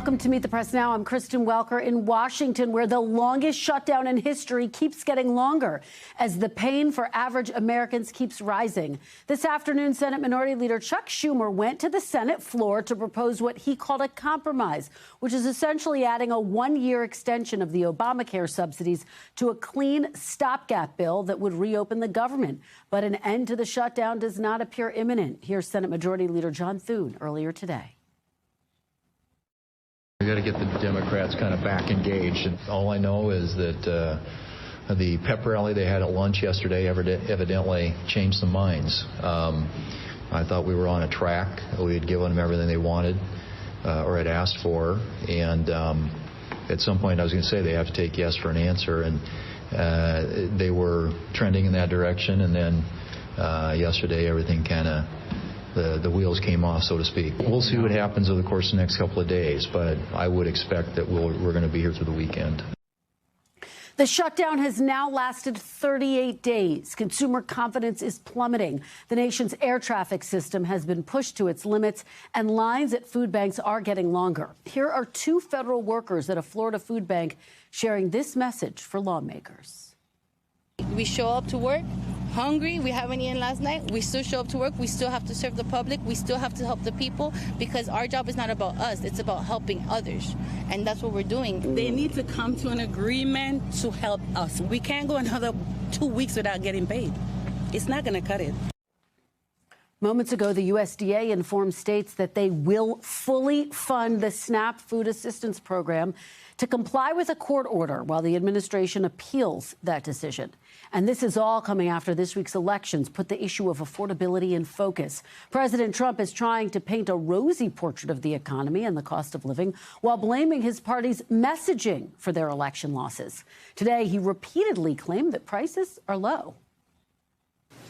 Welcome to Meet the Press Now. I'm Kristen Welker in Washington, where the longest shutdown in history keeps getting longer as the pain for average Americans keeps rising. This afternoon, Senate Minority Leader Chuck Schumer went to the Senate floor to propose what he called a compromise, which is essentially adding a one-year extension of the Obamacare subsidies to a clean stopgap bill that would reopen the government. But an end to the shutdown does not appear imminent. Here's Senate Majority Leader John Thune earlier today. We got to get the Democrats kind of back engaged. And all I know is that the pep rally they had at lunch yesterday evidently changed some minds. I thought we were on a track. We had given them everything they wanted or had asked for. And at some point I was going to say they have to take yes for an answer. And they were trending in that direction. And then yesterday everything kind of the wheels came off, so to speak. We'll see what happens over the course of the next couple of days, but I would expect that we're going to be here through the weekend. The shutdown has now lasted 38 days. Consumer confidence is plummeting. The nation's air traffic system has been pushed to its limits, and lines at food banks are getting longer. Here are two federal workers at a Florida food bank sharing this message for lawmakers. We show up to work hungry. We haven't eaten last night. We still show up to work. We still have to serve the public. We still have to help the people, because our job is not about us. It's about helping others. And that's what we're doing. They need to come to an agreement to help us. We can't go another 2 weeks without getting paid. It's not going to cut it. Moments ago, the USDA informed states that they will fully fund the SNAP food assistance program to comply with a court order while the administration appeals that decision. And this is all coming after this week's elections put the issue of affordability in focus. President Trump is trying to paint a rosy portrait of the economy and the cost of living while blaming his party's messaging for their election losses. Today, he repeatedly claimed that prices are low.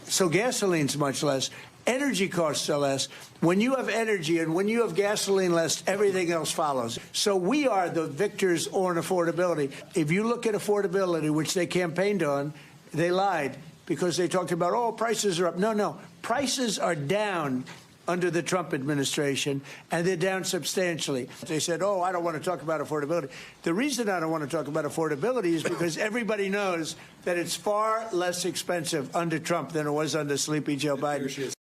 So gasoline's much less. Energy costs are less. When you have energy and when you have gasoline less, everything else follows. So we are the victors on affordability. If you look at affordability, which they campaigned on, they lied because they talked about, oh, prices are up. No, prices are down under the Trump administration, and they're down substantially. They said, oh, I don't want to talk about affordability. The reason I don't want to talk about affordability is because everybody knows that it's far less expensive under Trump than it was under Sleepy Joe Biden.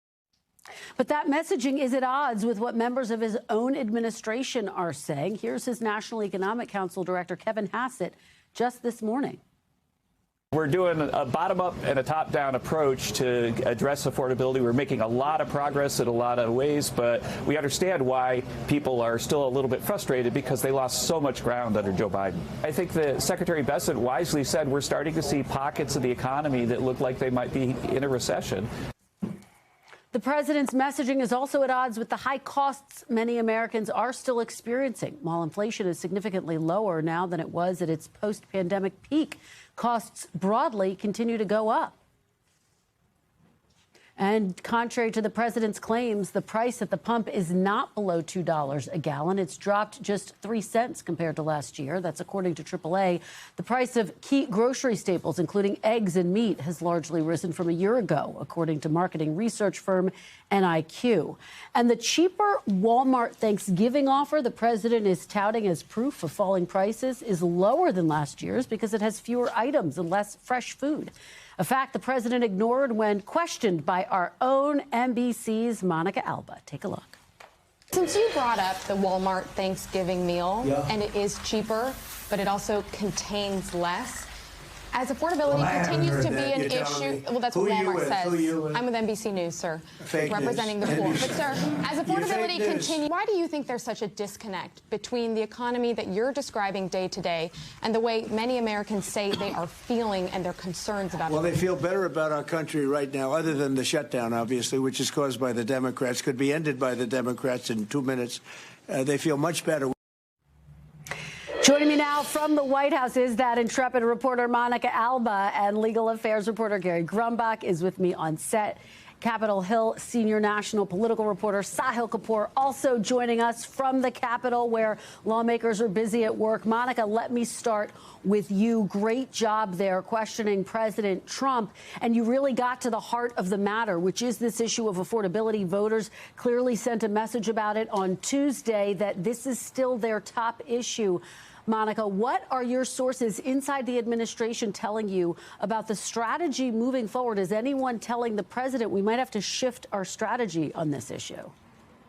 But that messaging is at odds with what members of his own administration are saying. Here's his National Economic Council Director, Kevin Hassett, just this morning. We're doing a bottom-up and a top-down approach to address affordability. We're making a lot of progress in a lot of ways, but we understand why people are still a little bit frustrated because they lost so much ground under Joe Biden. I think that Secretary Bessent wisely said we're starting to see pockets of the economy that look like they might be in a recession. The president's messaging is also at odds with the high costs many Americans are still experiencing. While inflation is significantly lower now than it was at its post-pandemic peak, costs broadly continue to go up. And contrary to the president's claims, the price at the pump is not below $2 a gallon. It's dropped just 3 cents compared to last year. That's according to AAA. The price of key grocery staples, including eggs and meat, has largely risen from a year ago, according to marketing research firm NIQ. And the cheaper Walmart Thanksgiving offer the president is touting as proof of falling prices is lower than last year's because it has fewer items and less fresh food. A fact the president ignored when questioned by our own NBC's Monica Alba. Take a look. Since you brought up the Walmart Thanksgiving meal, and it is cheaper, but it also contains less, as affordability continues to be an issue, well, that's what Walmart says. I'm with NBC News, sir, representing the poor. But, sir, as affordability continues, why do you think there's such a disconnect between the economy that you're describing day to day and the way many Americans say they are feeling and their concerns about it? Well, they feel better about our country right now, other than the shutdown, obviously, which is caused by the Democrats, could be ended by the Democrats in 2 minutes. They feel much better. Joining me now from the White House is that intrepid reporter Monica Alba, and legal affairs reporter Gary Grumbach is with me on set Capitol Hill senior national political reporter Sahil Kapoor also joining us from the Capitol, where lawmakers are busy at work. Monica, let me start with you. Great job there questioning President Trump. And you really got to the heart of the matter, which is this issue of affordability. Voters clearly sent a message about it on Tuesday that this is still their top issue. Monica, what are your sources inside the administration telling you about the strategy moving forward? Is anyone telling the president we might have to shift our strategy on this issue?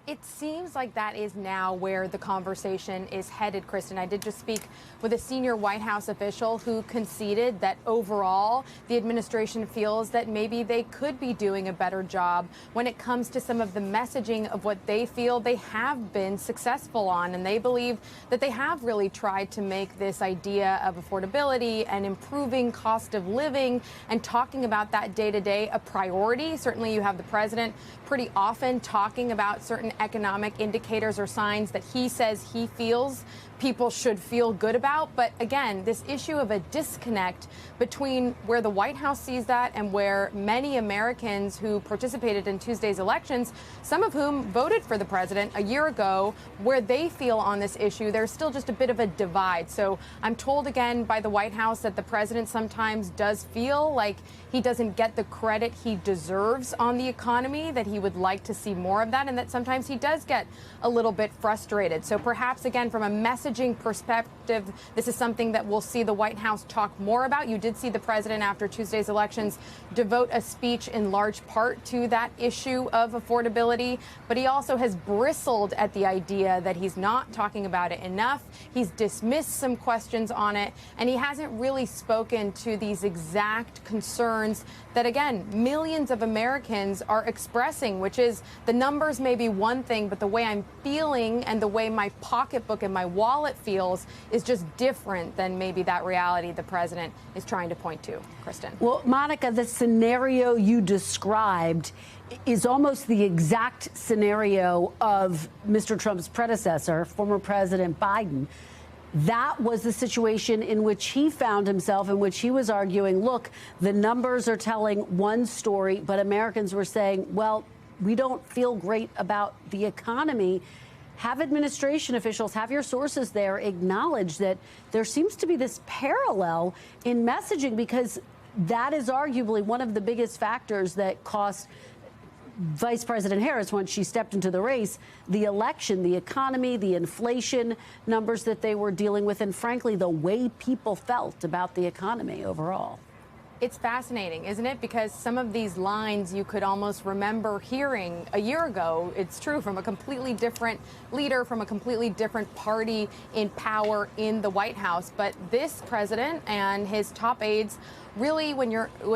It seems like that is now where the conversation is headed, Kristen. I did just speak with a senior White House official who conceded that overall the administration feels that maybe they could be doing a better job when it comes to some of the messaging of what they feel they have been successful on. And they believe that they have really tried to make this idea of affordability and improving cost of living and talking about that day to day a priority. Certainly you have the president pretty often talking about certain economic indicators or signs that he says he feels people should feel good about. But again, this issue of a disconnect between where the White House sees that and where many Americans who participated in Tuesday's elections, some of whom voted for the president a year ago, where they feel on this issue, there's still just a bit of a divide. So I'm told again by the White House that the president sometimes does feel like he doesn't get the credit he deserves on the economy, that he would like to see more of that, and that sometimes he does get a little bit frustrated. So perhaps, again, from a messaging perspective, this is something that we'll see the White House talk more about. You did see the president after Tuesday's elections devote a speech in large part to that issue of affordability, but he also has bristled at the idea that he's not talking about it enough. He's dismissed some questions on it, and he hasn't really spoken to these exact concerns that, again, millions of Americans are expressing, which is the numbers may be one thing, but the way I'm feeling and the way my pocketbook and my wallet feels is just different than maybe that reality the president is trying to point to. Kristen. Well, Monica, the scenario you described is almost the exact scenario of Mr. Trump's predecessor, former President Biden. That was the situation in which he found himself, in which he was arguing, look, the numbers are telling one story, but Americans were saying, well, we don't feel great about the economy. Have administration officials, have your sources there acknowledge that there seems to be this parallel in messaging, because that is arguably one of the biggest factors that cost Vice President Harris, once she stepped into the race, the election, the economy, the inflation numbers that they were dealing with, and frankly, the way people felt about the economy overall. It's fascinating, isn't it? Because some of these lines you could almost remember hearing a year ago. It's true, from a completely different leader, from a completely different party in power in the White House. But this president and his top aides, really, when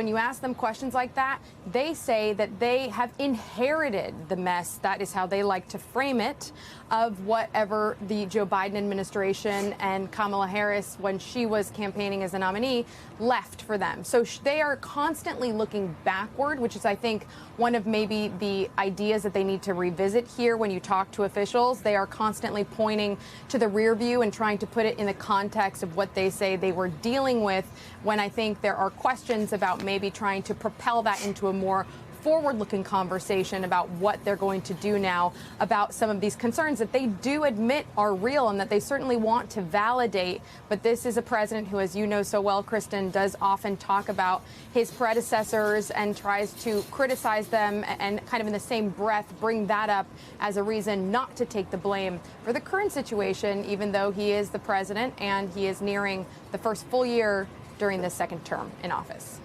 you ask them questions like that, they say that they have inherited the mess. That is how they like to frame it, of whatever the Joe Biden administration and Kamala Harris, when she was campaigning as a nominee, left for them. So they are constantly looking backward, which is, I think, one of maybe the ideas that they need to revisit here when you talk to officials. They are constantly pointing to the rear view and trying to put it in the context of what they say they were dealing with, when I think there are questions about maybe trying to propel that into a more forward-looking conversation about what they're going to do now about some of these concerns that they do admit are real and that they certainly want to validate. But this is a president who, as you know so well, Kristen, does often talk about his predecessors and tries to criticize them and kind of in the same breath bring that up as a reason not to take the blame for the current situation, even though he is the president and he is nearing the first full year during this second term in office.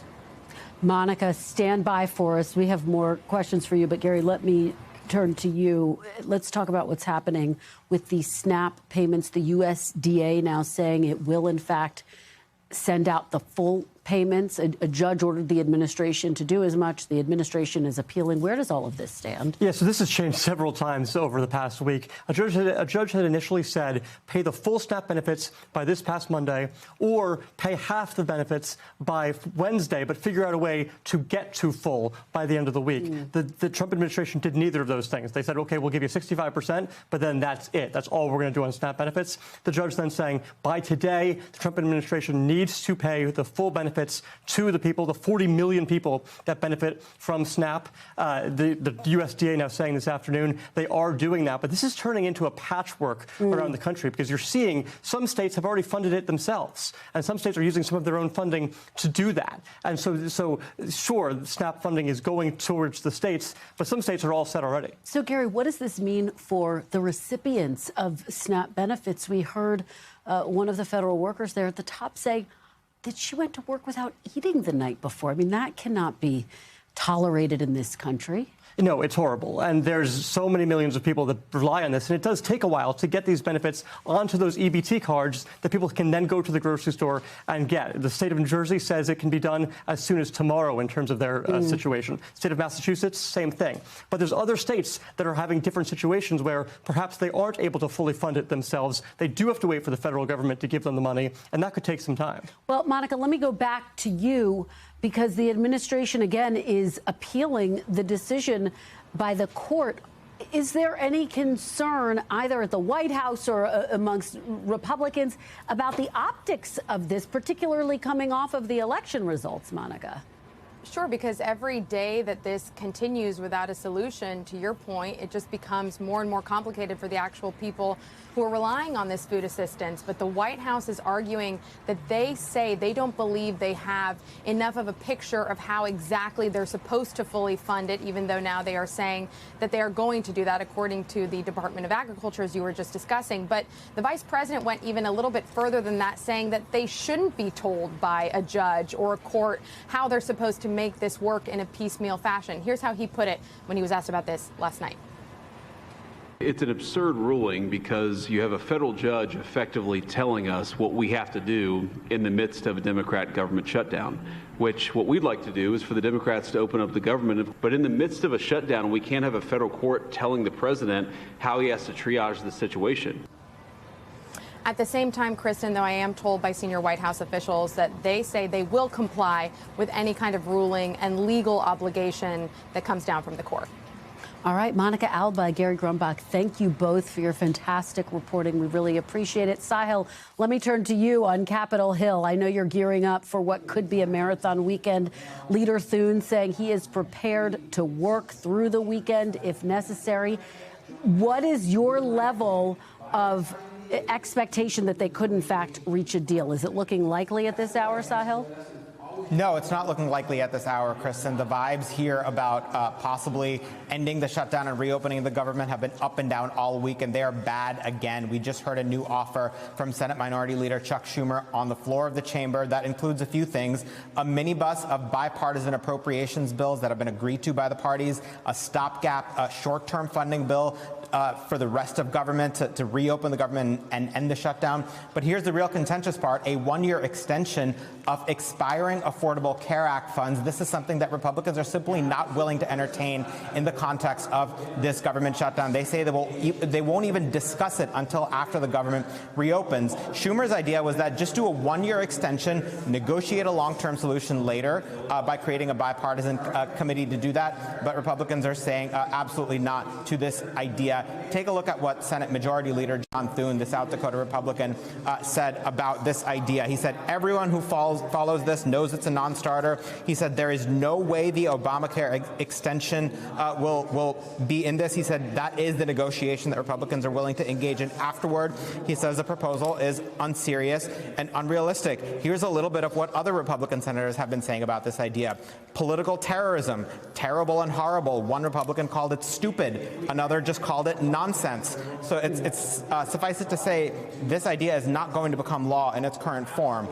Monica, stand by for us. We have more questions for you, but Gary, let me turn to you. Let's talk about what's happening with the SNAP payments. The USDA now saying it will, in fact, send out the full payments. A judge ordered the administration to do as much. The administration is appealing. Where does all of this stand? Yeah, so this has changed several times over the past week. A judge had initially said pay the full SNAP benefits by this past Monday, or pay half the benefits by Wednesday, but figure out a way to get to full by the end of the week. The Trump administration did neither of those things. They said, OK, we'll give you 65%, but then that's it. That's all we're going to do on SNAP benefits. The judge then saying by today, the Trump administration needs to pay the full benefits benefits to the people, the 40 million people that benefit from SNAP. The USDA now saying this afternoon they are doing that. But this is turning into a patchwork around the country because you're seeing some states have already funded it themselves, and some states are using some of their own funding to do that. And so sure, SNAP funding is going towards the states, but some states are all set already. So, Gary, what does this mean for the recipients of SNAP benefits? We heard one of the federal workers there at the top say that she went to work without eating the night before. I mean, that cannot be tolerated in this country. No, it's horrible. And there's so many millions of people that rely on this. And it does take a while to get these benefits onto those EBT cards that people can then go to the grocery store and get. The state of New Jersey says it can be done as soon as tomorrow in terms of their situation. State of Massachusetts, same thing. But there's other states that are having different situations where perhaps they aren't able to fully fund it themselves. They do have to wait for the federal government to give them the money, and that could take some time. Well, Monica, let me go back to you, because the administration, again, is appealing the decision by the court. Is there any concern either at the White House or amongst Republicans about the optics of this, particularly coming off of the election results, Monica? Sure, because every day that this continues without a solution, to your point, it just becomes more and more complicated for the actual people who are relying on this food assistance. But the White House is arguing that they say they don't believe they have enough of a picture of how exactly they're supposed to fully fund it, even though now they are saying that they are going to do that, according to the Department of Agriculture, as you were just discussing. But the vice president went even a little bit further than that, saying that they shouldn't be told by a judge or a court how they're supposed to make this work in a piecemeal fashion. Here's how he put it when he was asked about this last night. It's an absurd ruling because you have a federal judge effectively telling us what we have to do in the midst of a Democrat government shutdown, which what we'd like to do is for the Democrats to open up the government. But in the midst of a shutdown, we can't have a federal court telling the president how he has to triage the situation. At the same time, Kristen, though, I am told by senior White House officials that they say they will comply with any kind of ruling and legal obligation that comes down from the court. All right, Monica Alba, Gary Grumbach, thank you both for your fantastic reporting. We really appreciate it. Sahil, let me turn to you on Capitol Hill. I know you're gearing up for what could be a marathon weekend. Leader Thune saying he is prepared to work through the weekend if necessary. What is your level of expectation that they could, in fact, reach a deal? Is it looking likely at this hour, Sahil? No, it's not looking likely at this hour, Kristen. The vibes here about possibly ending the shutdown and reopening the government have been up and down all week, and they are bad again. We just heard a new offer from Senate Minority Leader Chuck Schumer on the floor of the chamber that includes a few things: a minibus of bipartisan appropriations bills that have been agreed to by the parties, a stopgap short-term funding bill for the rest of government to reopen the government and end the shutdown. But here's the real contentious part: a one-year extension of expiring Affordable Care Act funds. This is something that Republicans are simply not willing to entertain in the context of this government shutdown. They say they won't even discuss it until after the government reopens. Schumer's idea was that just do a one-year extension, negotiate a long-term solution later by creating a bipartisan committee to do that. But Republicans are saying absolutely not to this idea. Take a look at what Senate Majority Leader John Thune, the South Dakota Republican, said about this idea. He said, everyone who follows this knows it's a non-starter. He said there is no way the Obamacare extension will be in this. He said that is the negotiation that Republicans are willing to engage in afterward. He says the proposal is unserious and unrealistic. Here's a little bit of what other Republican senators have been saying about this idea. Political terrorism, terrible and horrible. One Republican called it stupid. Another just called it nonsense. So it's suffice it to say, this idea is not going to become law in its current form.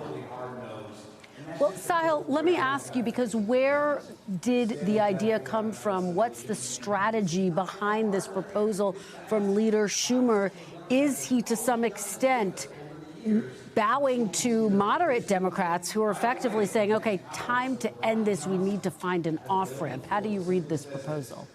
Well, Sahil, let me ask you, because where did the idea come from? What's the strategy behind this proposal from Leader Schumer? Is he, to some extent, bowing to moderate Democrats who are effectively saying, OK, time to end this. We need to find an off-ramp. How do you read this proposal?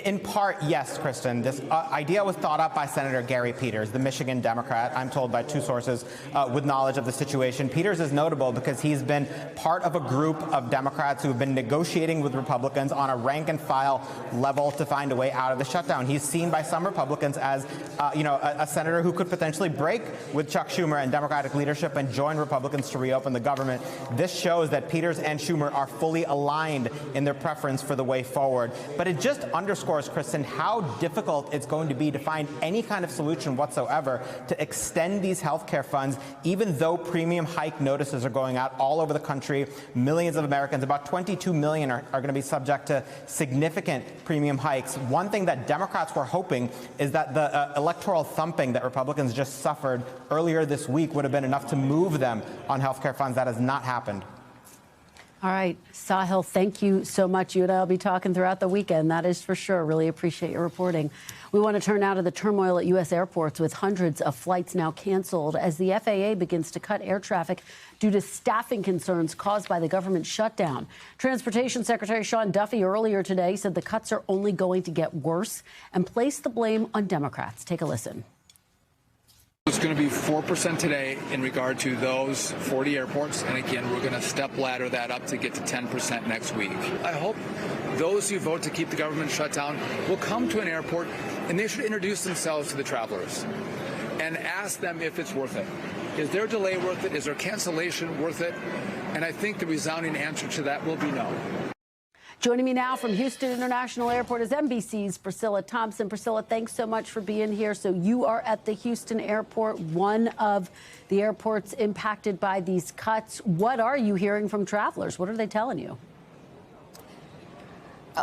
In part, yes, Kristen. This idea was thought up by Senator Gary Peters, the Michigan Democrat, I'm told by two sources with knowledge of the situation. Peters is notable because he's been part of a group of Democrats who have been negotiating with Republicans on a rank-and-file level to find a way out of the shutdown. He's seen by some Republicans as, a senator who could potentially break with Chuck Schumer and Democratic leadership and join Republicans to reopen the government. This shows that Peters and Schumer are fully aligned in their preference for the way forward. But it just underscores, Kristen, how difficult it's going to be to find any kind of solution whatsoever to extend these health care funds, even though premium hike notices are going out all over the country. Millions of Americans, about 22 million, are going to be subject to significant premium hikes. One thing that Democrats were hoping is that the electoral thumping that Republicans just suffered earlier this week would have been enough to move them on health care funds. That has not happened. All right, Sahil, thank you so much. You and I will be talking throughout the weekend, that is for sure. Really appreciate your reporting. We want to turn now to the turmoil at U.S. airports with hundreds of flights now canceled as the FAA begins to cut air traffic due to staffing concerns caused by the government shutdown. Transportation Secretary Sean Duffy earlier today said the cuts are only going to get worse and placed the blame on Democrats. Take a listen. It's going to be 4% today in regard to those 40 airports. And again, we're going to step ladder that up to get to 10% next week. I hope those who vote to keep the government shut down will come to an airport and they should introduce themselves to the travelers and ask them if it's worth it. Is their delay worth it? Is their cancellation worth it? And I think the resounding answer to that will be no. Joining me now from Houston International Airport is NBC's Priscilla Thompson. Priscilla, thanks so much for being here. So you are at the Houston airport, one of the airports impacted by these cuts. What are you hearing from travelers? What are they telling you?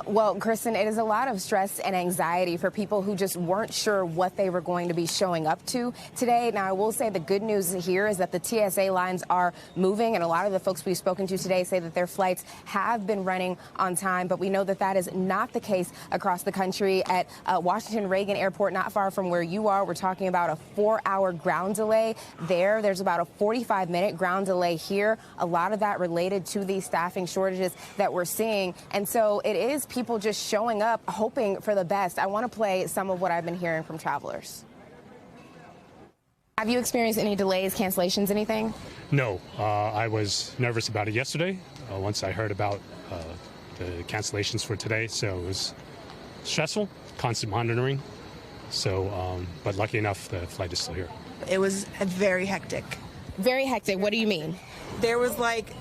Well, Kristen, it is a lot of stress and anxiety for people who just weren't sure what they were going to be showing up to today. Now, I will say the good news here is that the TSA lines are moving, and a lot of the folks we've spoken to today say that their flights have been running on time. But we know that that is not the case across the country. At Washington Reagan Airport, not far from where you are, we're talking about a 4-hour ground delay there. There's about a 45-minute ground delay here. A lot of that related to these staffing shortages that we're seeing. And so it is people just showing up, hoping for the best. I want to play some of what I've been hearing from travelers. Have you experienced any delays, cancellations, anything? No, I was nervous about it yesterday once I heard about the cancellations for today. So it was stressful, constant monitoring. So, but lucky enough, the flight is still here. It was very hectic. Very hectic. What do you mean? There was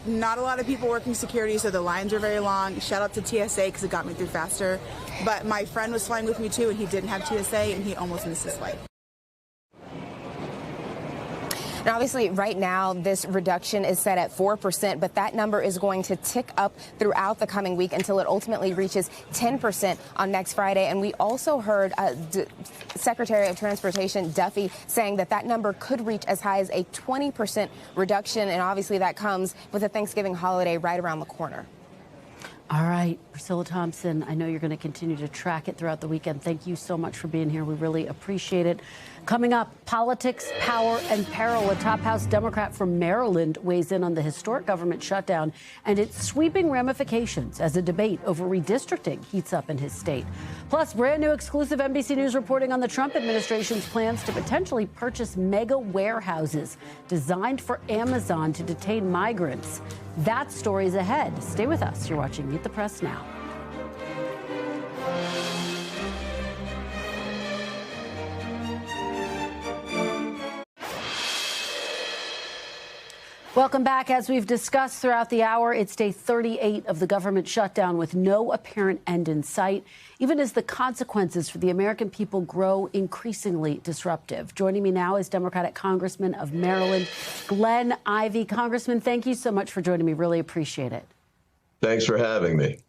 not a lot of people working security, so the lines were very long. Shout out to TSA because it got me through faster. But my friend was flying with me too, and he didn't have TSA, and he almost missed his flight. And obviously, right now, this reduction is set at 4%, but that number is going to tick up throughout the coming week until it ultimately reaches 10% on next Friday. And we also heard Secretary of Transportation Duffy saying that that number could reach as high as a 20% reduction. And obviously, that comes with the Thanksgiving holiday right around the corner. All right, Priscilla Thompson, I know you're going to continue to track it throughout the weekend. Thank you so much for being here. We really appreciate it. Coming up, politics, power, and peril. A top House Democrat from Maryland weighs in on the historic government shutdown and its sweeping ramifications as a debate over redistricting heats up in his state. Plus, brand new exclusive NBC News reporting on the Trump administration's plans to potentially purchase mega warehouses designed for Amazon to detain migrants. That story's ahead. Stay with us. You're watching Meet the Press Now. Welcome back. As we've discussed throughout the hour, it's day 38 of the government shutdown with no apparent end in sight, even as the consequences for the American people grow increasingly disruptive. Joining me now is Democratic Congressman of Maryland, Glenn Ivey. Congressman, thank you so much for joining me. Really appreciate it. Thanks for having me.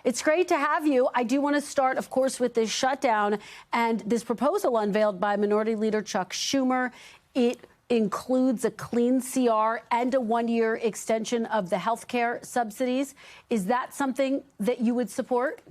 It's great to have you. I do want to start, of course, with this shutdown and this proposal unveiled by Minority Leader Chuck Schumer. It includes a clean CR and a one-year extension of the health care subsidies. Is that something that you would support?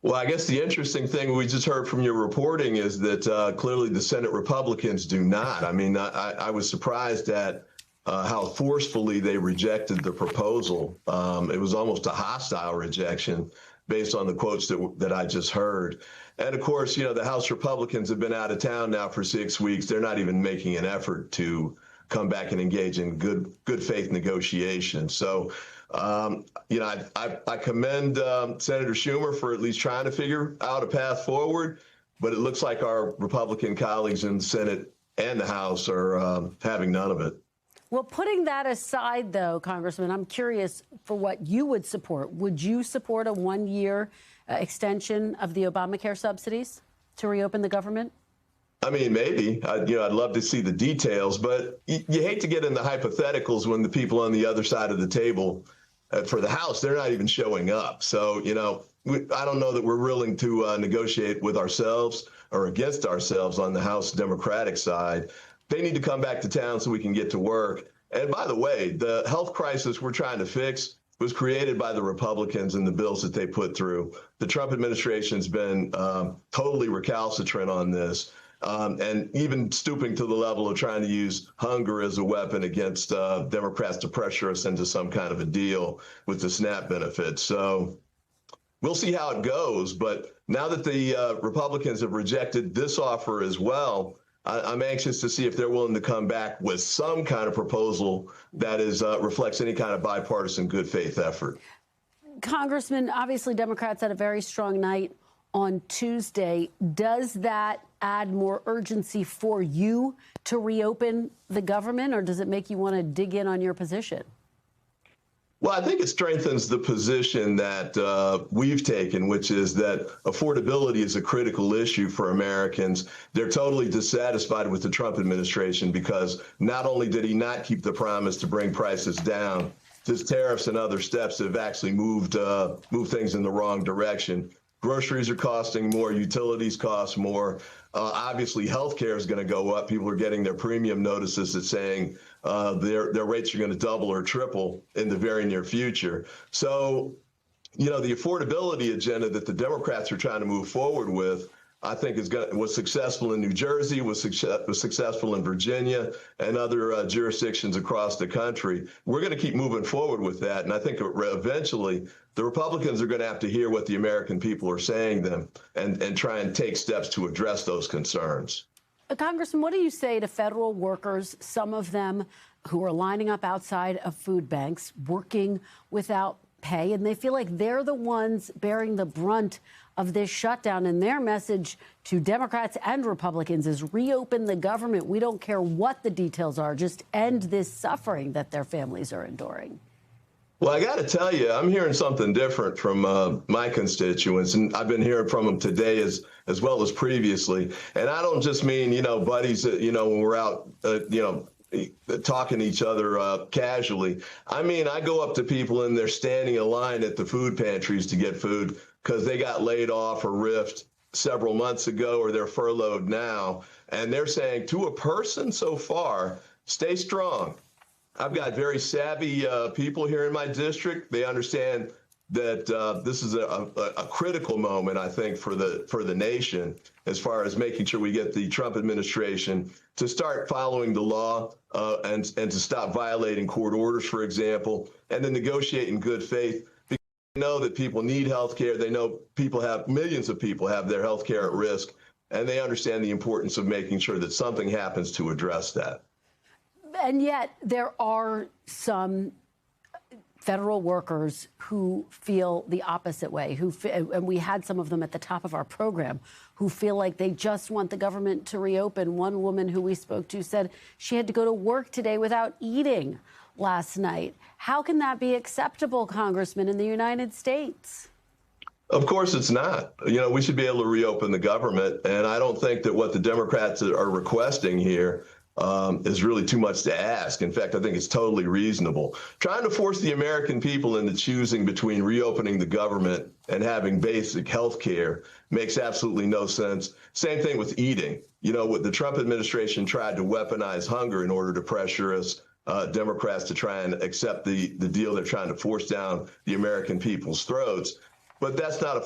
Well, I guess the interesting thing we just heard from your reporting is that clearly the Senate Republicans do not. I mean, I was surprised at how forcefully they rejected the proposal. It was almost a hostile rejection based on the quotes that I just heard. And of course, you know, the House Republicans have been out of town now for 6 weeks. They're not even making an effort to come back and engage in good faith negotiations. So, you know, I commend Senator Schumer for at least trying to figure out a path forward. But it looks like our Republican colleagues in the Senate and the House are having none of it. Well, putting that aside, though, Congressman, I'm curious for what you would support. Would you support a one-year extension of the Obamacare subsidies to reopen the government? I mean, maybe. I'd love to see the details, but you hate to get into hypotheticals when the people on the other side of the table for the House, they're not even showing up. So, you know, I don't know that we're willing to negotiate with ourselves or against ourselves on the House Democratic side. They need to come back to town so we can get to work. And by the way, the health crisis we're trying to fix was created by the Republicans and the bills that they put through. The Trump administration's been totally recalcitrant on this, and even stooping to the level of trying to use hunger as a weapon against Democrats to pressure us into some kind of a deal with the SNAP benefits. So we'll see how it goes. But now that the Republicans have rejected this offer as well, I'm anxious to see if they're willing to come back with some kind of proposal that reflects any kind of bipartisan good faith effort. Congressman, obviously Democrats had a very strong night on Tuesday. Does that add more urgency for you to reopen the government, or does it make you want to dig in on your position? Well, I think it strengthens the position that we've taken, which is that affordability is a critical issue for Americans. They're totally dissatisfied with the Trump administration because not only did he not keep the promise to bring prices down, his tariffs and other steps have actually moved things in the wrong direction. Groceries are costing more, utilities cost more. Obviously, health care is going to go up. People are getting their premium notices that saying their rates are going to double or triple in the very near future. So, you know, the affordability agenda that the Democrats are trying to move forward with, I think was successful in New Jersey, was successful in Virginia and other jurisdictions across the country. We're going to keep moving forward with that. And I think eventually the Republicans are going to have to hear what the American people are saying them and try and take steps to address those concerns. Congressman, what do you say to federal workers, some of them who are lining up outside of food banks, working without pay, and they feel like they're the ones bearing the brunt of this shutdown? And their message to Democrats and Republicans is reopen the government. We don't care what the details are. Just end this suffering that their families are enduring. Well, I got to tell you, I'm hearing something different from my constituents, and I've been hearing from them today as well as previously. And I don't just mean, you know, buddies, when we're out, talking to each other casually. I mean, I go up to people and they're standing in line at the food pantries to get food because they got laid off or riffed several months ago or they're furloughed now. And they're saying to a person so far, stay strong. I've got very savvy people here in my district. They understand that this is a critical moment, I think, for the nation as far as making sure we get the Trump administration to start following the law and to stop violating court orders, for example, and to negotiate in good faith. Because they know that people need health care. They know millions of people have their health care at risk, and they understand the importance of making sure that something happens to address that. And yet there are some federal workers who feel the opposite way, and we had some of them at the top of our program, who feel like they just want the government to reopen. One woman who we spoke to said she had to go to work today without eating last night. How can that be acceptable, Congressman, in the United States? Of course it's not. You know, we should be able to reopen the government, and I don't think that what the Democrats are requesting here is really too much to ask. In fact, I think it's totally reasonable. Trying to force the American people into choosing between reopening the government and having basic health care makes absolutely no sense. Same thing with eating. You know, what the Trump administration tried to weaponize hunger in order to pressure us, Democrats, to try and accept the deal they're trying to force down the American people's throats. But that's not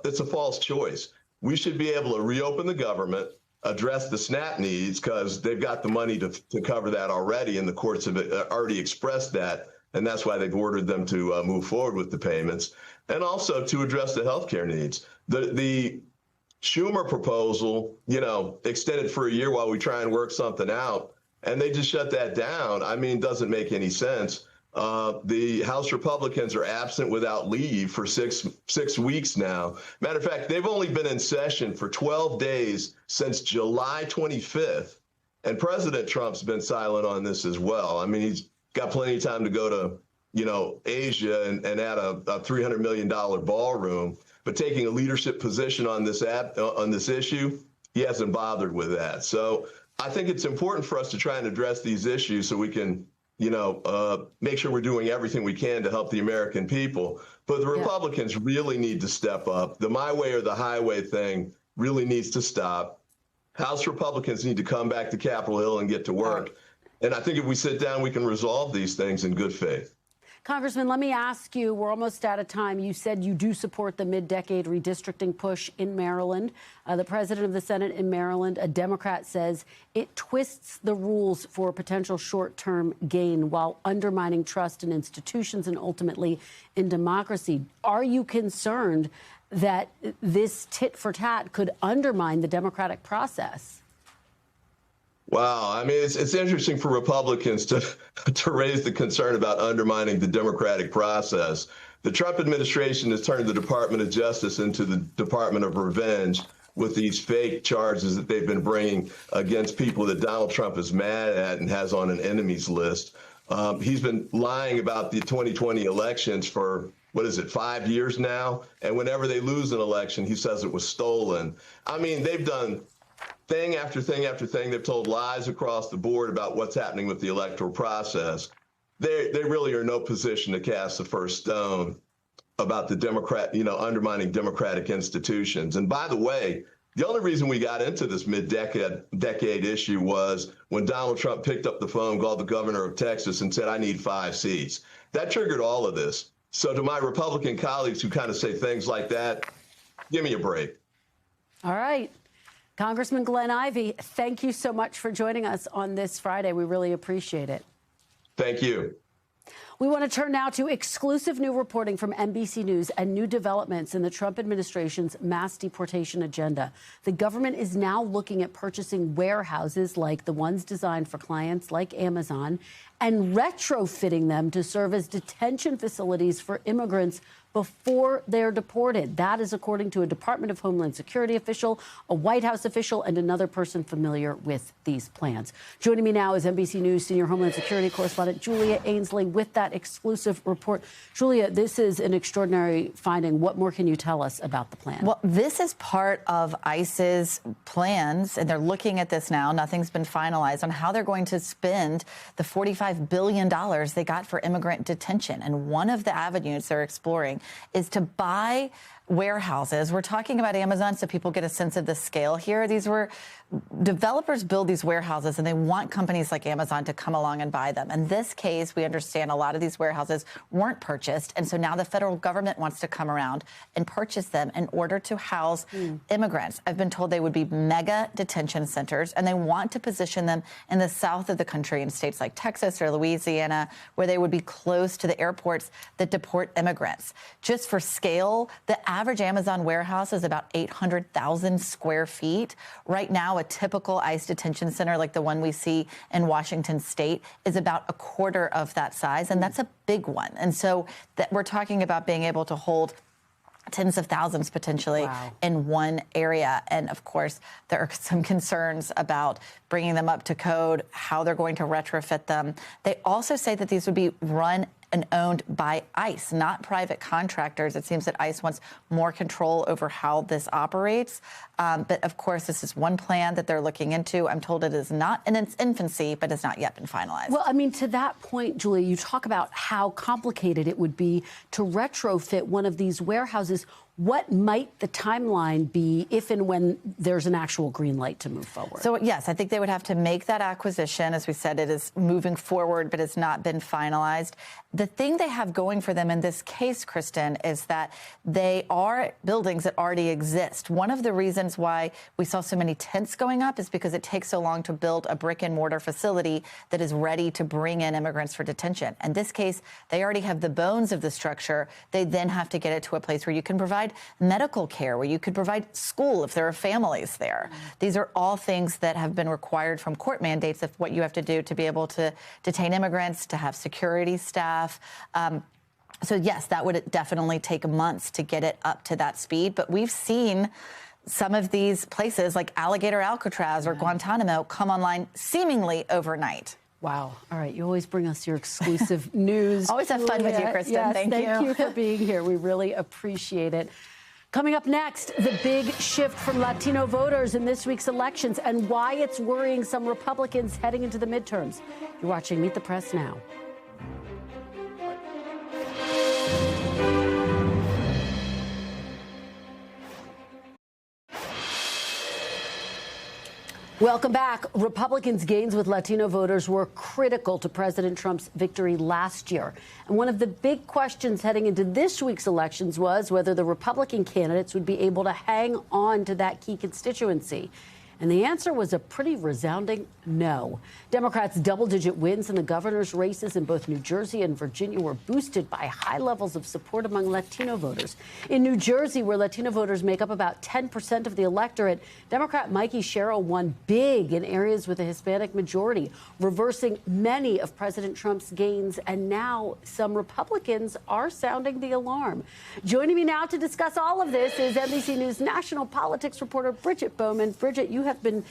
it's a false choice. We should be able to reopen the government, address the SNAP needs because they've got the money to cover that already, and the courts have already expressed that and that's why they've ordered them to move forward with the payments, and also to address the health care needs. The Schumer proposal, extended for a year while we try and work something out, and they just shut that down. I mean, doesn't make any sense. The House Republicans are absent without leave for six weeks now. Matter of fact, they've only been in session for 12 days since July 25th. And President Trump's been silent on this as well. I mean, he's got plenty of time to go to, Asia and add a $300 million ballroom. But taking a leadership position on this issue, he hasn't bothered with that. So I think it's important for us to try and address these issues so we can make sure we're doing everything we can to help the American people. But the Republicans really need to step up. The my way or the highway thing really needs to stop. House Republicans need to come back to Capitol Hill and get to work. And I think if we sit down, we can resolve these things in good faith. Congressman, let me ask you, we're almost out of time. You said you do support the mid-decade redistricting push in Maryland. The president of the Senate in Maryland, a Democrat, says it twists the rules for potential short-term gain while undermining trust in institutions and ultimately in democracy. Are you concerned that this tit for tat could undermine the democratic process? Wow. I mean, it's interesting for Republicans to raise the concern about undermining the democratic process. The Trump administration has turned the Department of Justice into the Department of Revenge with these fake charges that they've been bringing against people that Donald Trump is mad at and has on an enemies list. He's been lying about the 2020 elections for, 5 years now? And whenever they lose an election, he says it was stolen. I mean, they've done thing after thing after thing. They've told lies across the board about what's happening with the electoral process. They really are in no position to cast the first stone about the undermining democratic institutions. And by the way, the only reason we got into this mid-decade issue was when Donald Trump picked up the phone, called the governor of Texas and said, I need 5 seats. That triggered all of this. So to my Republican colleagues who kind of say things like that, give me a break. All right. Congressman Glenn Ivey, thank you so much for joining us on this Friday. We really appreciate it. Thank you. We want to turn now to exclusive new reporting from NBC News and new developments in the Trump administration's mass deportation agenda. The government is now looking at purchasing warehouses like the ones designed for clients like Amazon and retrofitting them to serve as detention facilities for immigrants before they're deported. That is according to a Department of Homeland Security official, a White House official, and another person familiar with these plans. Joining me now is NBC News senior Homeland Security correspondent Julia Ainsley with that exclusive report. Julia, this is an extraordinary finding. What more can you tell us about the plan? Well, this is part of ICE's plans, and they're looking at this now. Nothing's been finalized on how they're going to spend the $45 billion they got for immigrant detention. And one of the avenues they're exploring is to buy warehouses. We're talking about Amazon so people get a sense of the scale here. These were developers build these warehouses and they want companies like Amazon to come along and buy them. In this case, we understand a lot of these warehouses weren't purchased. And so now the federal government wants to come around and purchase them in order to house immigrants. I've been told they would be mega detention centers, and they want to position them in the south of the country in states like Texas or Louisiana, where they would be close to the airports that deport immigrants. Just for scale, the average Amazon warehouse is about 800,000 square feet. Right now, a typical ICE detention center like the one we see in Washington State is about a quarter of that size, and that's a big one. And so we're talking about being able to hold tens of thousands potentially in one area. And of course, there are some concerns about bringing them up to code, how they're going to retrofit them. They also say that these would be run and owned by ICE, not private contractors. It seems that ICE wants more control over how this operates. But of course, this is one plan that they're looking into. I'm told it is not in its infancy, but has not yet been finalized. Well, I mean, to that point, Julia, you talk about how complicated it would be to retrofit one of these warehouses. What might the timeline be if and when there's an actual green light to move forward? So, yes, I think they would have to make that acquisition. As we said, it is moving forward, but it's not been finalized. The thing they have going for them in this case, Kristen, is that they are buildings that already exist. One of the reasons why we saw so many tents going up is because it takes so long to build a brick and mortar facility that is ready to bring in immigrants for detention. In this case, they already have the bones of the structure. They then have to get it to a place where you can provide medical care, where you could provide school if there are families there. These are all things that have been required from court mandates of what you have to do to be able to detain immigrants, to have security staff. So, yes, that would definitely take months to get it up to that speed. But we've seen some of these places like Alligator Alcatraz or Guantanamo come online seemingly overnight. Wow. All right. You always bring us your exclusive news. Always have fun with you, Kristen. Yes, thank you for being here. We really appreciate it. Coming up next, the big shift from Latino voters in this week's elections and why it's worrying some Republicans heading into the midterms. You're watching Meet the Press now. Welcome back. Republicans' gains with Latino voters were critical to President Trump's victory last year. And one of the big questions heading into this week's elections was whether the Republican candidates would be able to hang on to that key constituency. And the answer was a pretty resounding no. Democrats' double-digit wins in the governor's races in both New Jersey and Virginia were boosted by high levels of support among Latino voters. In New Jersey, where Latino voters make up about 10% of the electorate, Democrat Mikey Sherrill won big in areas with a Hispanic majority, reversing many of President Trump's gains. And now some Republicans are sounding the alarm. Joining me now to discuss all of this is NBC News national politics reporter Bridget Bowman. Bridget, you have been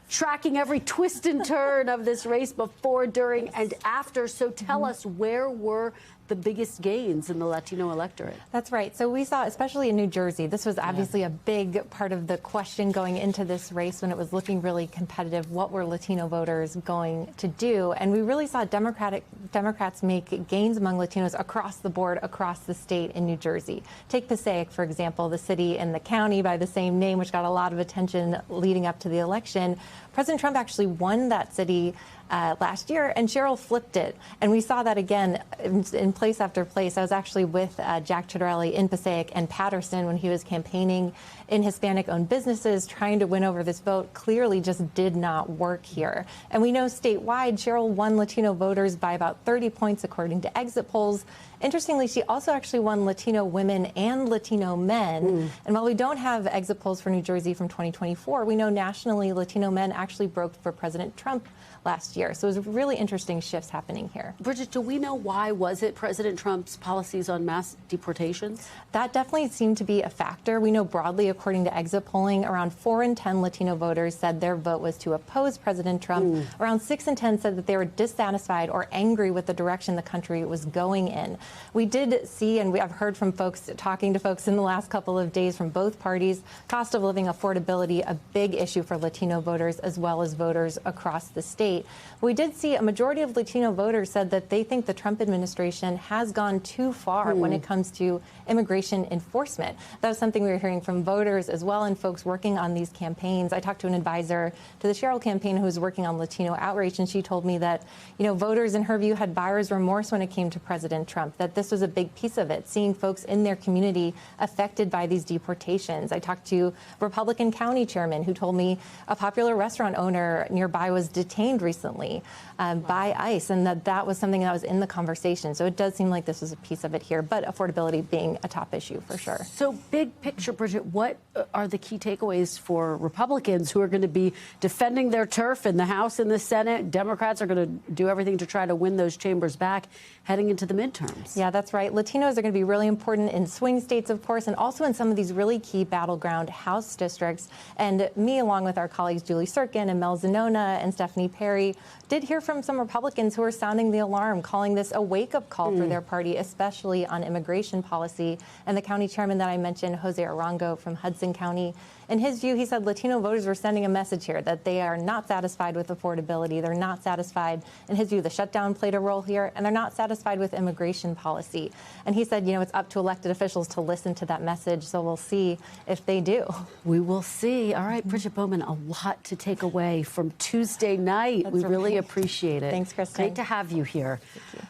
tracking every twist and turn of this race before, during, and after. So tell us, where were the biggest gains in the Latino electorate? That's right. So we saw, especially in New Jersey, this was obviously a big part of the question going into this race when it was looking really competitive. What were Latino voters going to do? And we really saw Democrats make gains among Latinos across the board, across the state in New Jersey. Take Passaic, for example, the city and the county by the same name, which got a lot of attention leading up to the election. President Trump actually won that city last year, and Sherrill flipped it. And we saw that again in place after place. I was actually with Jack Ciattarelli in Passaic and Patterson when he was campaigning in Hispanic-owned businesses, trying to win over this vote. Clearly just did not work here. And we know statewide, Sherrill won Latino voters by about 30 points, according to exit polls. Interestingly, she also actually won Latino women and Latino men. And while we don't have exit polls for New Jersey from 2024, we know nationally Latino men actually broke for President Trump last year. So it was really interesting shifts happening here. Bridget, do we know why? Was it President Trump's policies on mass deportations? That definitely seemed to be a factor. We know broadly, according to exit polling, around 4 in 10 Latino voters said their vote was to oppose President Trump. Around 6 in 10 said that they were dissatisfied or angry with the direction the country was going in. We did see, and I've heard from folks, talking to folks in the last couple of days from both parties, cost of living, affordability, a big issue for Latino voters as well as voters across the state. We did see a majority of Latino voters said that they think the Trump administration has gone too far when it comes to immigration enforcement. That was something we were hearing from voters as well and folks working on these campaigns. I talked to an advisor to the Sherrill campaign who was working on Latino outreach, and she told me that, voters in her view had buyer's remorse when it came to President Trump, that this was a big piece of it, seeing folks in their community affected by these deportations. I talked to Republican county chairman who told me a popular restaurant owner nearby was detained recently by ICE, and that was something that was in the conversation. So it does seem like this was a piece of it here, but affordability being a top issue for sure. So big picture, Bridget, what are the key takeaways for Republicans who are going to be defending their turf in the House and the Senate? Democrats are going to do everything to try to win those chambers back heading into the midterms. Yeah, that's right. Latinos are going to be really important in swing states, of course, and also in some of these really key battleground House districts. And me, along with our colleagues Julie Sirkin and Mel Zanona and Stephanie Perry, Secretary did hear from some Republicans who are sounding the alarm, calling this a wake-up call for their party, especially on immigration policy. And the county chairman that I mentioned, Jose Arango from Hudson County, in his view, he said Latino voters were sending a message here that they are not satisfied with affordability. They're not satisfied. In his view, the shutdown played a role here, and they're not satisfied with immigration policy. And he said, it's up to elected officials to listen to that message. So we'll see if they do. We will see. All right, Bridget Bowman, a lot to take away from Tuesday night. We really appreciate it. Thanks, Kristen. Great to have you here.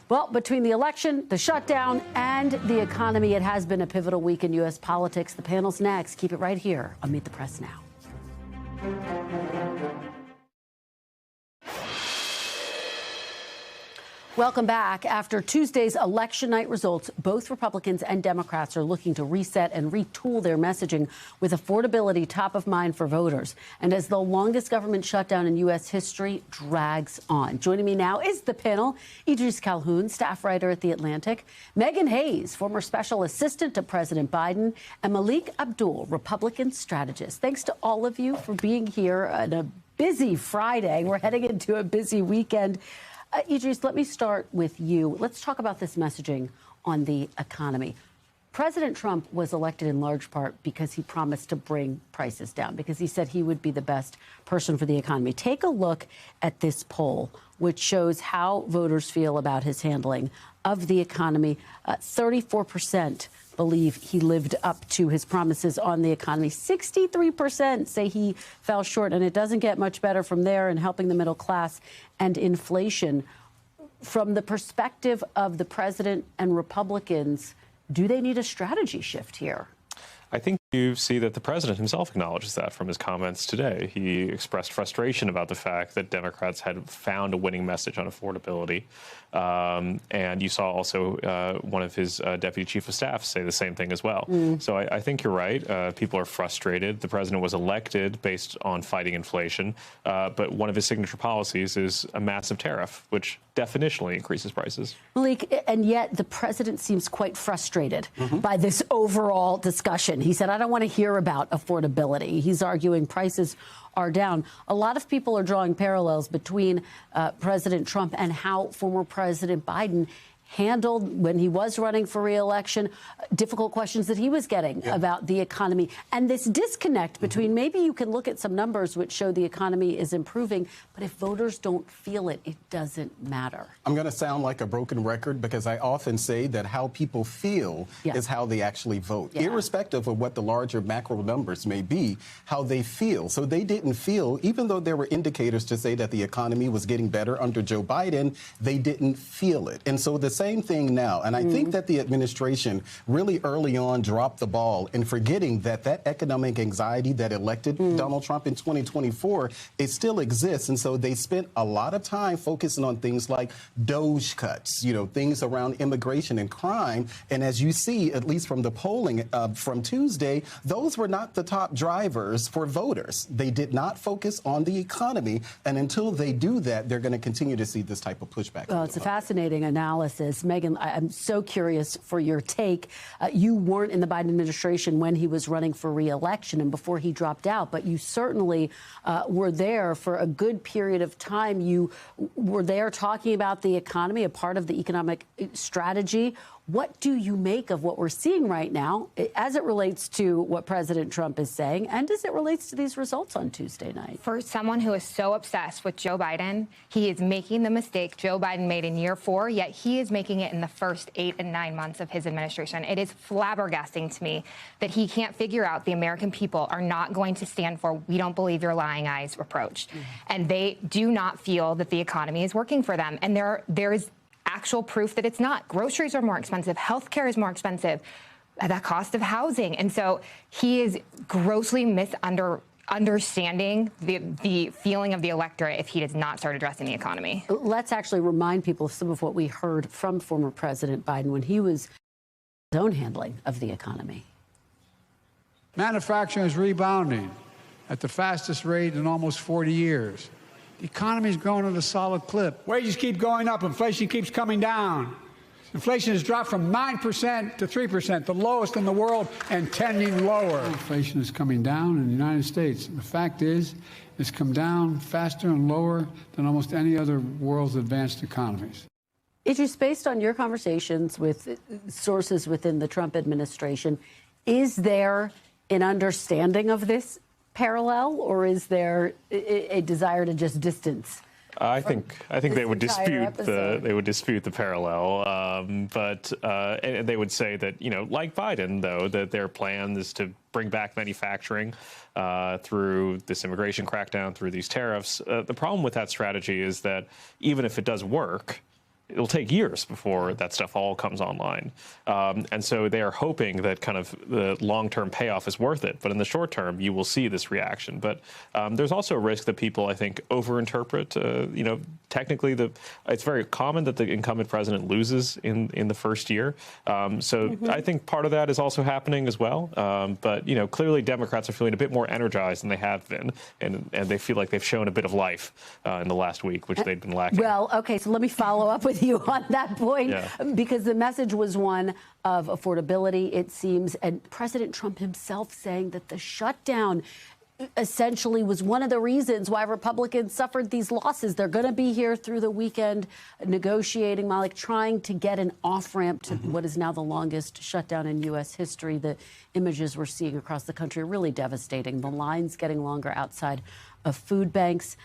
Well, between the election, the shutdown, and the economy, it has been a pivotal week in U.S. politics. The panel's next. Keep it right here on Meet the Press Now. Welcome back. After Tuesday's election night results, both Republicans and Democrats are looking to reset and retool their messaging with affordability top of mind for voters. And as the longest government shutdown in U.S. history drags on. Joining me now is the panel, Idris Calhoun, staff writer at The Atlantic, Megan Hayes, former special assistant to President Biden, and Malik Abdul, Republican strategist. Thanks to all of you for being here on a busy Friday. We're heading into a busy weekend. Idris, let me start with you. Let's talk about this messaging on the economy. President Trump was elected in large part because he promised to bring prices down, because he said he would be the best person for the economy. Take a look at this poll, which shows how voters feel about his handling of the economy. 34% believe he lived up to his promises on the economy. 63% say he fell short, and it doesn't get much better from there in helping the middle class and inflation. From the perspective of the president and Republicans, do they need a strategy shift here? I think you see that the president himself acknowledges that from his comments today. He expressed frustration about the fact that Democrats had found a winning message on affordability. And you saw also one of his deputy chief of staff say the same thing as well. So I think you're right. People are frustrated. The president was elected based on fighting inflation. But one of his signature policies is a massive tariff, which definitionally increases prices. Malik, and yet the president seems quite frustrated by this overall discussion. He said, I don't want to hear about affordability. He's arguing prices are down. A lot of people are drawing parallels between President Trump and how former President Biden handled, when he was running for re-election, difficult questions that he was getting about the economy. And this disconnect between, maybe you can look at some numbers which show the economy is improving, but if voters don't feel it, it doesn't matter. I'm going to sound like a broken record because I often say that how people feel is how they actually vote, irrespective of what the larger macro numbers may be, how they feel. So they didn't feel, even though there were indicators to say that the economy was getting better under Joe Biden, they didn't feel it. And so the same thing now. And I think that the administration really early on dropped the ball in forgetting that that economic anxiety that elected Donald Trump in 2024, it still exists. And so they spent a lot of time focusing on things like DOGE cuts, things around immigration and crime. And as you see, at least from the polling from Tuesday, those were not the top drivers for voters. They did not focus on the economy. And until they do that, they're going to continue to see this type of pushback. Well, it's a fascinating analysis. Megan, I'm so curious for your take. You weren't in the Biden administration when he was running for re-election and before he dropped out, but you certainly were there for a good period of time. You were there talking about the economy, a part of the economic strategy. What do you make of what we're seeing right now as it relates to what President Trump is saying and as it relates to these results on Tuesday night? For someone who is so obsessed with Joe Biden, he is making the mistake Joe Biden made in year 4, yet he is making it in the first 8 and 9 months of his administration. It is flabbergasting to me that he can't figure out the American people are not going to stand for "we don't believe your lying eyes" approach. And they do not feel that the economy is working for them. And there is actual proof that it's not. Groceries are more expensive. Healthcare is more expensive. The cost of housing. And so he is grossly misunderstanding the feeling of the electorate if he does not start addressing the economy. Let's actually remind people of some of what we heard from former President Biden when he was his own handling of the economy. Manufacturing is rebounding at the fastest rate in almost 40 years. The economy is growing at a solid clip. Wages keep going up. Inflation keeps coming down. Inflation has dropped from 9% to 3%, the lowest in the world and tending lower. Inflation is coming down in the United States. The fact is, it's come down faster and lower than almost any other world's advanced economies. Idris, based on your conversations with sources within the Trump administration, is there an understanding of this parallel, or is there a desire to just distance? I think they would dispute the parallel, but they would say that, you know, like Biden, though, that their plan is to bring back manufacturing through this immigration crackdown, through these tariffs. The problem with that strategy is that even if it does work, it'll take years before that stuff all comes online. And so they are hoping that kind of the long-term payoff is worth it. But in the short term, you will see this reaction. But there's also a risk that people, I think, overinterpret. You know, technically, it's very common that the incumbent president loses in the first year. I think part of that is also happening as well. But, you know, clearly Democrats are feeling a bit more energized than they have been. And they feel like they've shown a bit of life in the last week, which they've been lacking. Well, OK, so let me follow up with you on that point, because the message was one of affordability, it seems, and President Trump himself saying that the shutdown essentially was one of the reasons why Republicans suffered these losses. They're going to be here through the weekend negotiating, Malik, trying to get an off-ramp to what is now the longest shutdown in U.S. history. The images we're seeing across the country are really devastating. The lines getting longer outside of food banks.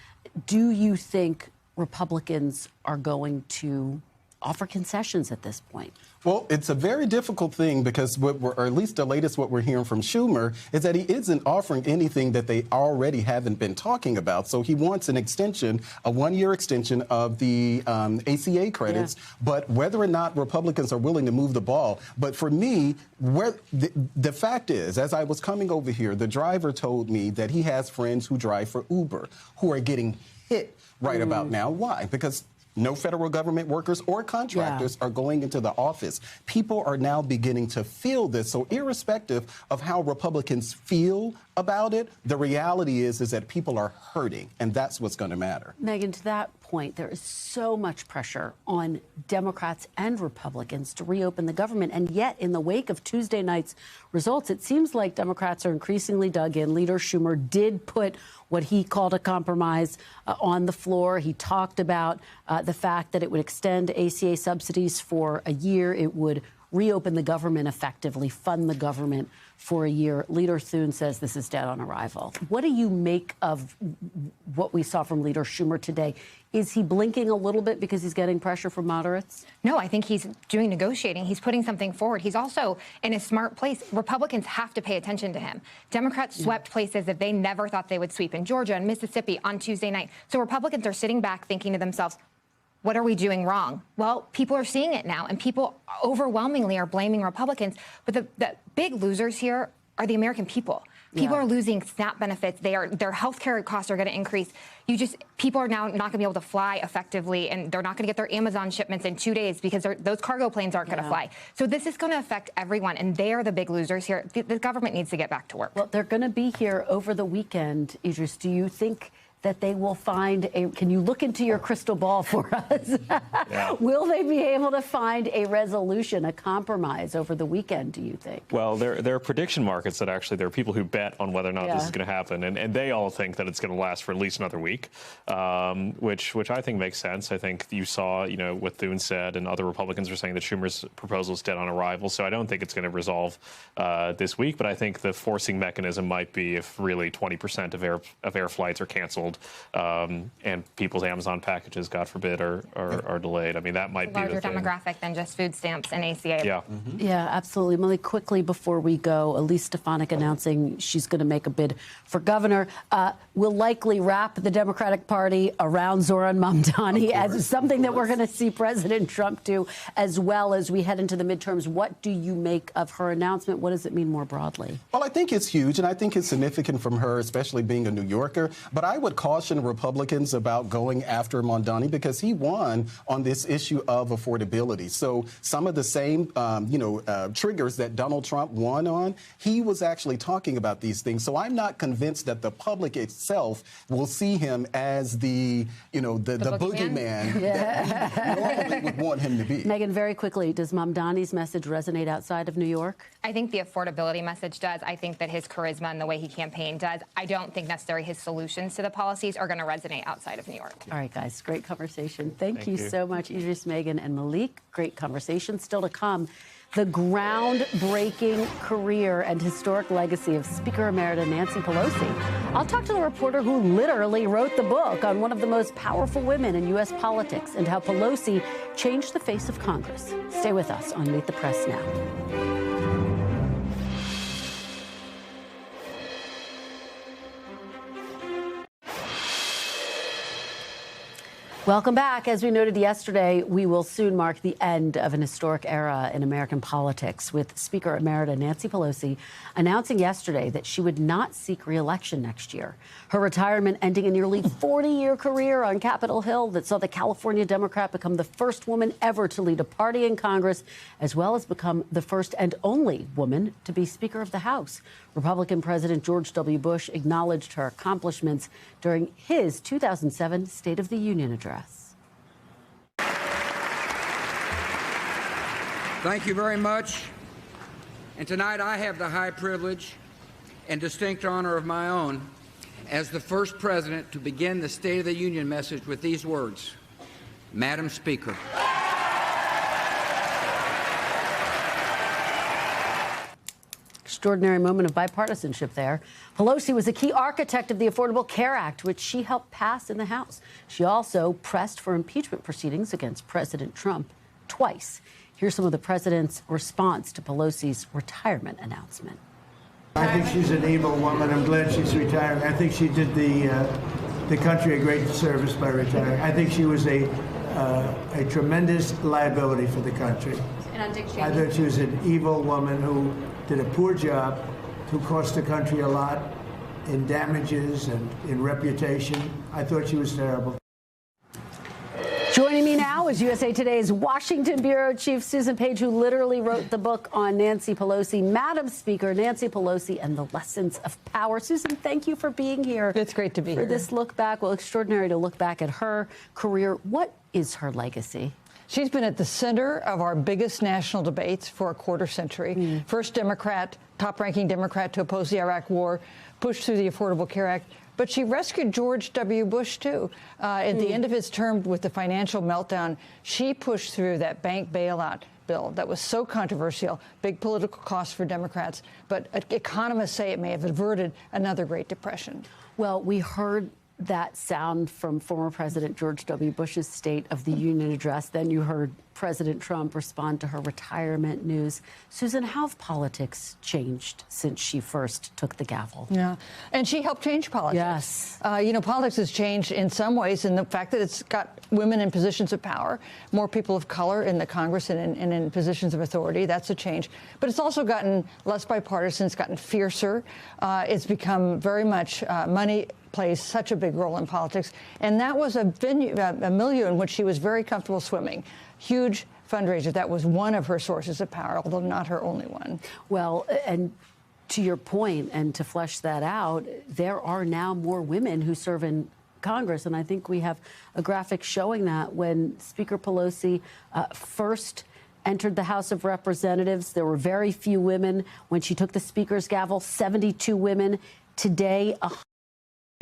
Do you think Republicans are going to offer concessions at this point? Well, it's a very difficult thing because or at least the latest what we're hearing from Schumer is that he isn't offering anything that they already haven't been talking about. So he wants an extension, a one-year extension of the ACA credits, but whether or not Republicans are willing to move the ball. But for me, the fact is, as I was coming over here, the driver told me that he has friends who drive for Uber who are getting hit right about now. Why? Because no federal government workers or contractors are going into the office. People are now beginning to feel this. So irrespective of how Republicans feel about it, the reality is that people are hurting, and that's what's going to matter. Megan, to that point, there is so much pressure on Democrats and Republicans to reopen the government. And yet, in the wake of Tuesday night's results, it seems like Democrats are increasingly dug in. Leader Schumer did put what he called a compromise on the floor. He talked about the fact that it would extend ACA subsidies for a year. It would reopen the government effectively, fund the government for a year. Leader Thune says this is dead on arrival. What do you make of what we saw from Leader Schumer today? Is he blinking a little bit because he's getting pressure from moderates? No, I think he's doing negotiating. He's putting something forward. He's also in a smart place. Republicans have to pay attention to him. Democrats swept places that they never thought they would sweep in Georgia and Mississippi on Tuesday night. So Republicans are sitting back thinking to themselves, what are we doing wrong? Well, people are seeing it now, and people overwhelmingly are blaming Republicans. But the big losers here are the American people. People are losing SNAP benefits. Their health care costs are going to increase. People are now not going to be able to fly effectively, and they're not going to get their Amazon shipments in 2 days because those cargo planes aren't going to fly. So this is going to affect everyone, and they are the big losers here. The government needs to get back to work. Well, they're going to be here over the weekend. Idris, do you think that they will find can you look into your crystal ball for us? Will they be able to find a resolution, a compromise over the weekend, do you think? Well, there are prediction markets that actually there are people who bet on whether or not this is going to happen. And they all think that it's going to last for at least another week, which I think makes sense. I think you saw, you know, what Thune said, and other Republicans are saying that Schumer's proposal is dead on arrival. So I don't think it's going to resolve this week. But I think the forcing mechanism might be if really 20% of air flights are canceled. And people's Amazon packages, God forbid, are delayed. I mean, that might be larger demographic than just food stamps and ACA. Yeah, absolutely. Really quickly before we go, Elise Stefanik announcing she's going to make a bid for governor. Will likely wrap the Democratic Party around Zoran Mamdani as something that we're going to see President Trump do as well as we head into the midterms. What do you make of her announcement? What does it mean more broadly? Well, I think it's huge, and I think it's significant from her, especially being a New Yorker. But I would caution Republicans about going after Mondani because he won on this issue of affordability. So some of the same, triggers that Donald Trump won on, he was actually talking about these things. So I'm not convinced that the public itself will see him as the boogeyman that we normally would want him to be. Megan, very quickly, does Mamdani's message resonate outside of New York? I think the affordability message does. I think that his charisma and the way he campaigned does. I don't think necessarily his solutions to the policies are going to resonate outside of New York. All right, guys, great conversation. Thank you so much, Idris, Megan, and Malik. Great conversation. Still to come, the groundbreaking career and historic legacy of Speaker Emerita Nancy Pelosi. I'll talk to the reporter who literally wrote the book on one of the most powerful women in U.S. politics and how Pelosi changed the face of Congress. Stay with us on Meet the Press Now. Welcome back. As we noted yesterday, we will soon mark the end of an historic era in American politics, with Speaker Emerita Nancy Pelosi announcing yesterday that she would not seek re-election next year. Her retirement ending a nearly 40-year career on Capitol Hill that saw the California Democrat become the first woman ever to lead a party in Congress, as well as become the first and only woman to be Speaker of the House. Republican President George W. Bush acknowledged her accomplishments during his 2007 State of the Union address. Thank you very much. And tonight I have the high privilege and distinct honor of my own as the first president to begin the State of the Union message with these words: Madam Speaker. Extraordinary moment of bipartisanship there. Pelosi was a key architect of the Affordable Care Act, which she helped pass in the House. She also pressed for impeachment proceedings against President Trump twice. Here's some of the president's response to Pelosi's retirement announcement. I think she's an evil woman. I'm glad she's retiring. I think she did the country a great service by retiring. I think she was a tremendous liability for the country. I thought she was an evil woman who did a poor job, who cost the country a lot in damages and in reputation. I thought she was terrible. Joining me now is USA Today's Washington Bureau Chief Susan Page, who literally wrote the book on Nancy Pelosi, Madam Speaker, Nancy Pelosi and the Lessons of Power. Susan, thank you for being here. It's great to be here. For this look back, well, extraordinary to look back at her career. What is her legacy? She's been at the center of our biggest national debates for a quarter century. First Democrat, top-ranking Democrat to oppose the Iraq War, pushed through the Affordable Care Act. But she rescued George W. Bush, too. At the end of his term with the financial meltdown, she pushed through that bank bailout bill that was so controversial, big political costs for Democrats. But economists say it may have averted another Great Depression. Well, we heard that sound from former President George W. Bush's State of the Union address. Then you heard President Trump respond to her retirement news. Susan, how have politics changed since she first took the gavel? Yeah, and she helped change politics. Yes. Politics has changed in some ways in the fact that it's got women in positions of power, more people of color in the Congress and in positions of authority. That's a change. But it's also gotten less bipartisan. It's gotten fiercer. It's become very much money plays such a big role in politics. And that was a milieu in which she was very comfortable swimming. Huge fundraiser. That was one of her sources of power, although not her only one. Well, and to your point, and to flesh that out, there are now more women who serve in Congress. And I think we have a graphic showing that when Speaker Pelosi first entered the House of Representatives, there were very few women. When she took the Speaker's gavel, 72 women. Today,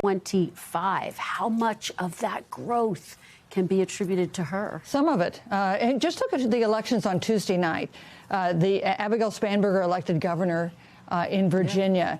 25. How much of that growth can be attributed to her? Some of it. And just look at the elections on Tuesday night. The Abigail Spanberger elected governor in Virginia.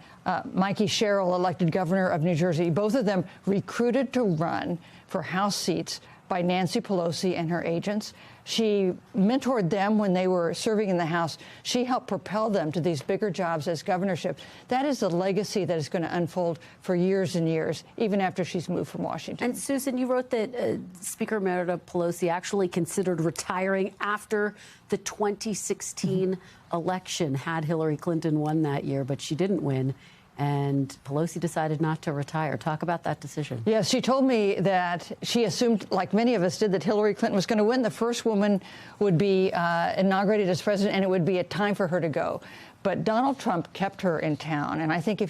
Mikey Sherrill elected governor of New Jersey. Both of them recruited to run for House seats by Nancy Pelosi and her agents. She mentored them when they were serving in the House. She helped propel them to these bigger jobs as governorship. That is a legacy that is going to unfold for years and years, even after she's moved from Washington. And Susan, you wrote that Speaker Emerita Pelosi actually considered retiring after the 2016 election, had Hillary Clinton won that year, but she didn't win. And Pelosi decided not to retire. Talk about that decision. Yes, she told me that she assumed, like many of us did, that Hillary Clinton was going to win. The first woman would be inaugurated as president, and it would be a time for her to go. But Donald Trump kept her in town. And I think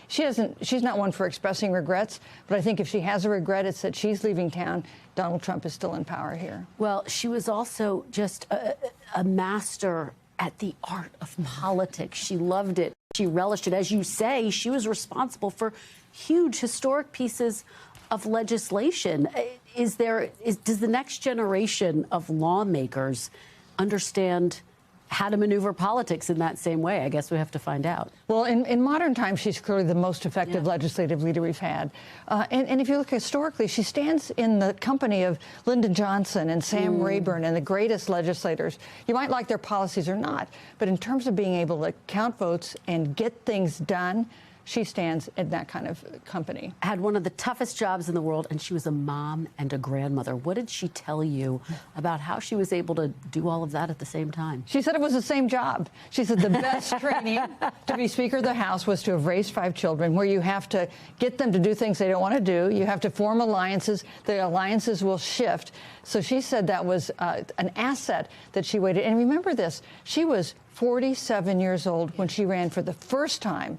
she's not one for expressing regrets, but I think if she has a regret, it's that she's leaving town. Donald Trump is still in power here. Well, she was also just a master at the art of politics. She loved it. She relished it. As you say, she was responsible for huge historic pieces of legislation. Does the next generation of lawmakers understand how to maneuver politics in that same way? I guess we have to find out. Well, in modern times, she's clearly the most effective legislative leader we've had. And if you look historically, she stands in the company of Lyndon Johnson and Sam Rayburn and the greatest legislators. You might like their policies or not, but in terms of being able to count votes and get things done, she stands in that kind of company. Had one of the toughest jobs in the world, and she was a mom and a grandmother. What did she tell you about how she was able to do all of that at the same time? She said it was the same job. She said the best training to be Speaker of the House was to have raised 5 children, where you have to get them to do things they don't want to do. You have to form alliances. The alliances will shift. So she said that was an asset that she waited. And remember this, she was 47 years old when she ran for the first time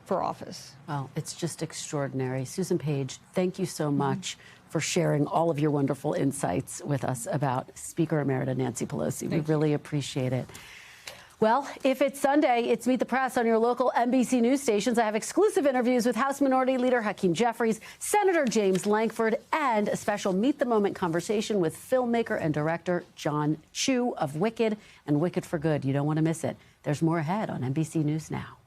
for office. Well, it's just extraordinary. Susan Page, thank you so much for sharing all of your wonderful insights with us about Speaker Emerita Nancy Pelosi. We really appreciate it. Well, if it's Sunday, it's Meet the Press on your local NBC News stations. I have exclusive interviews with House Minority Leader Hakeem Jeffries, Senator James Lankford, and a special Meet the Moment conversation with filmmaker and director John Chu of Wicked and Wicked for Good. You don't want to miss it. There's more ahead on NBC News Now.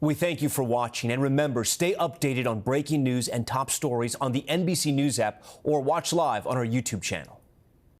We thank you for watching, and remember, stay updated on breaking news and top stories on the NBC News app or watch live on our YouTube channel.